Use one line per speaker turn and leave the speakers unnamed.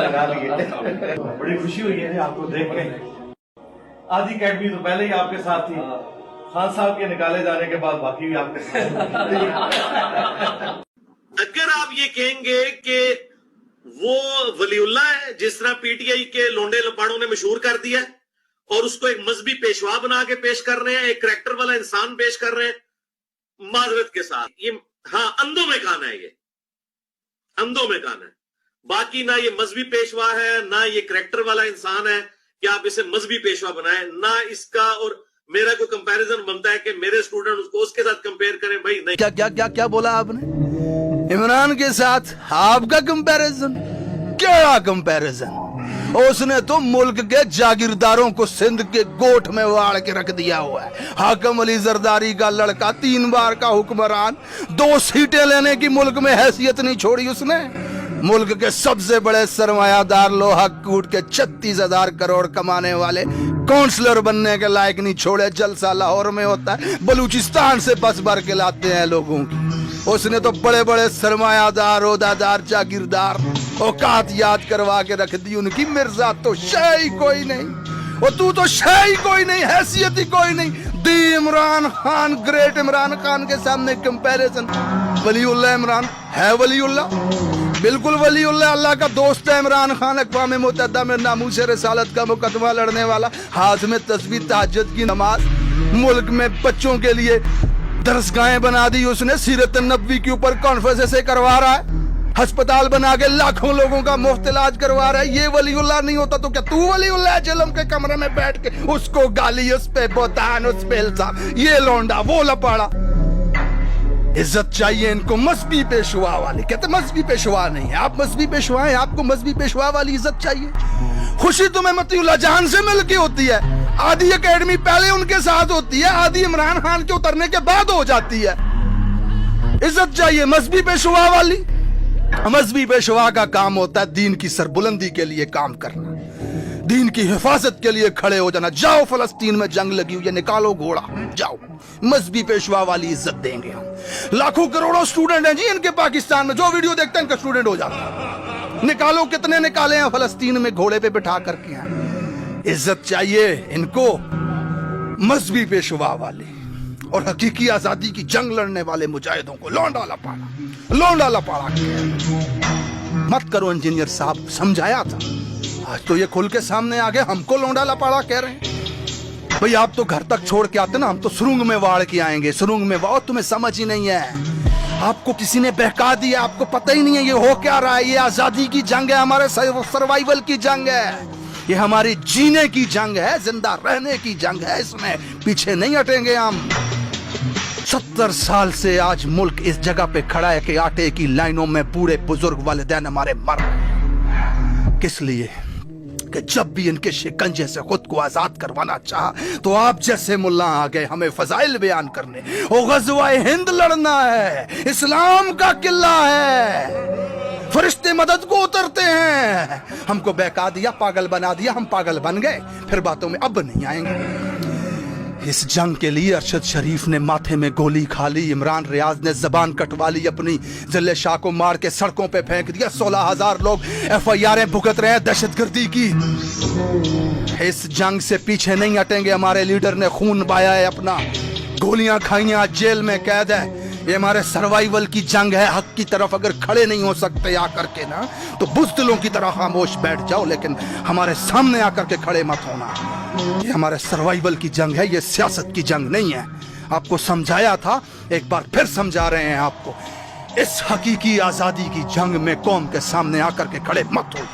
बड़ी खुशी हुई है आपको देख के। आधी अकेडमी तो पहले ही आपके साथ थी, खान साहब के निकाले जाने के बाद बाकी भी आपके साथ।
अगर आप ये कहेंगे कि वो वलीउल्लाह है जिस तरह पीटीआई के लोंडे लपाड़ों ने मशहूर कर दिया है, और उसको एक मजहबी पेशवा बना के पेश कर रहे हैं, एक करैक्टर वाला इंसान पेश कर रहे हैं, माजरत के साथ ये हाँ अंधों में खाना है, ये अंधों में खाना है। बाकी ना ये मजहबी पेशवा है ना ये करैक्टर वाला इंसान है कि आप इसे मजहबी पेशवा बनाए, ना इसका और मेरा कोई कंपैरिजन बनता है कि मेरे स्टूडेंट उसको उसके साथ कंपेयर करें। भाई नहीं।
क्या क्या क्या क्या बोला आपने? इमरान के साथ आपका कंपैरिजन? क्या कंपैरिजन? उसने तो मुल्क के जागीरदारों को सिंध के गोठ में वाड़ के रख दिया हुआ है। हाकम अली जरदारी का लड़का, 3 बार का हुक्मरान, 2 सीटें लेने की मुल्क में हैसियत नहीं छोड़ी उसने। मुल्क के सबसे बड़े सरमायादार लोहा कूट के 36,000 करोड़ कमाने वाले काउंसलर बनने के लायक नहीं छोड़े। जलसा लाहौर में होता है, बलूचिस्तान से बस भर के लाते हैं लोगों की। उसने तो बड़े बड़े सरमायादार, ओहदादार, जागीरदार औकात याद करवा के रख दी उनकी। मिर्जा तो शय ही कोई नहीं, और तू तो शय ही कोई नहीं, हैसियत ही कोई नहीं। दी इमरान खान, ग्रेट इमरान खान के सामने कंपैरिजन। वलीउल्लाह इमरान है, वलीउल्लाह बिल्कुल वलीउल्लाह, अल्लाह का दोस्त है इमरान खान। अक़वाम मुत्तहिदा में नामूस रिसालत का मुकदमा लड़ने वाला, हाथ में तस्बीह, तहज्जुद की नमाज, मुल्क में बच्चों के लिए दरसगाहें बना दी उसने, सीरत नबवी के ऊपर कॉन्फ्रेंस से करवा रहा है, अस्पताल बना के लाखों लोगों का मुफ्त इलाज करवा रहा है। ये वलीउल्लाह नहीं होता तो क्या तू वलीउल्लाह? जेलम के कमरे में बैठ के उसको गाली, उस पे बोतान, उस पे इल्जाम, ये लौंडा, वो लपाड़ा। इज्जत चाहिए इनको मजहबी पेशवा वाली। कहते मजहबी पेशवा नहीं है, आप मजहबी पेशवा हैं, आपको मजहबी पेशवा वाली इज्जत चाहिए। खुशी तुम्हें मतीउल्लाह जहां से मिल के होती है। आधी अकेडमी पहले उनके साथ होती है, आधी इमरान खान के उतरने के बाद हो जाती है। इज्जत चाहिए मजहबी पेशवा वाली। मजहबी पेशवा का काम होता है दीन की सरबुलंदी के लिए काम करना, दीन की हिफाजत के लिए खड़े हो जाना। जाओ फलस्तीन में जंग लगी हुई है, निकालो घोड़ा, जाओ। मजहबी पेशवा वाली इज्जत देंगे हम। लाखों करोड़ों स्टूडेंट हैं जी इनके पाकिस्तान में, जो वीडियो देखते हैं इनका स्टूडेंट हो जाता है। निकालो, कितने निकाले हैं फलस्तीन में घोड़े पे बिठा करके हैं। इज्जत चाहिए इनको मजहबी पेशवा वाली, और हकीकी आजादी की जंग लड़ने वाले मुजाहिदों को लौंडा लपाड़ा, लौंडा लपाड़ा। मत करो इंजीनियर साहब, समझाया था, आज तो ये खुल के सामने आ गए, हमको लौंडा लपाड़ा कह रहे हैं। भाई आप तो घर तक छोड़ के आते ना, हम तो सुरंग में वाड़ के आएंगे। सुरंग में वाड़, तुम्हें समझ ही नहीं है, आपको किसी ने बहका दिया, आपको पता ही नहीं है ये हो क्या रहा है। ये आजादी की जंग है, हमारे सर्वाइवल की जंग है, ये हमारी जीने की जंग है, जिंदा रहने की जंग है। इसमें पीछे नहीं हटेंगे हम। 70 साल से आज मुल्क इस जगह पे खड़ा है कि आटे की लाइनों में बूढ़े बुजुर्ग वालिदैन हमारे मर रहे। किस लिए? कि जब भी इनके शिकंजे से खुद को आजाद करवाना चाहा तो आप जैसे मुल्ला आ गए हमें फजाइल बयान करने। ओ गज़वाए हिंद लड़ना है, इस्लाम का किला है, फरिश्ते मदद को उतरते हैं। हमको बहका दिया, पागल बना दिया, हम पागल बन गए, फिर बातों में अब नहीं आएंगे। इस जंग के लिए अरशद शरीफ ने माथे में गोली खा ली, इमरान रियाज ने जबान कटवा ली अपनी, जिले शाह को मार के सड़कों पे फेंक दिया। 16,000 लोग FIR भुगत रहे हैं दहशतगर्दी की। इस जंग से पीछे नहीं हटेंगे। हमारे लीडर ने खून बहाया है अपना, गोलियां खाई, आज जेल में कैद है। ये हमारे सर्वाइवल की जंग है। हक की तरफ अगर खड़े नहीं हो सकते आकर के ना, तो बुज़दिलों की तरह खामोश बैठ जाओ, लेकिन हमारे सामने आकर के खड़े मत होना। ये हमारे सर्वाइवल की जंग है, ये सियासत की जंग नहीं है। आपको समझाया था, एक बार फिर समझा रहे हैं आपको। इस हकीकी आजादी की जंग में कौम के सामने आकर के खड़े मत हो।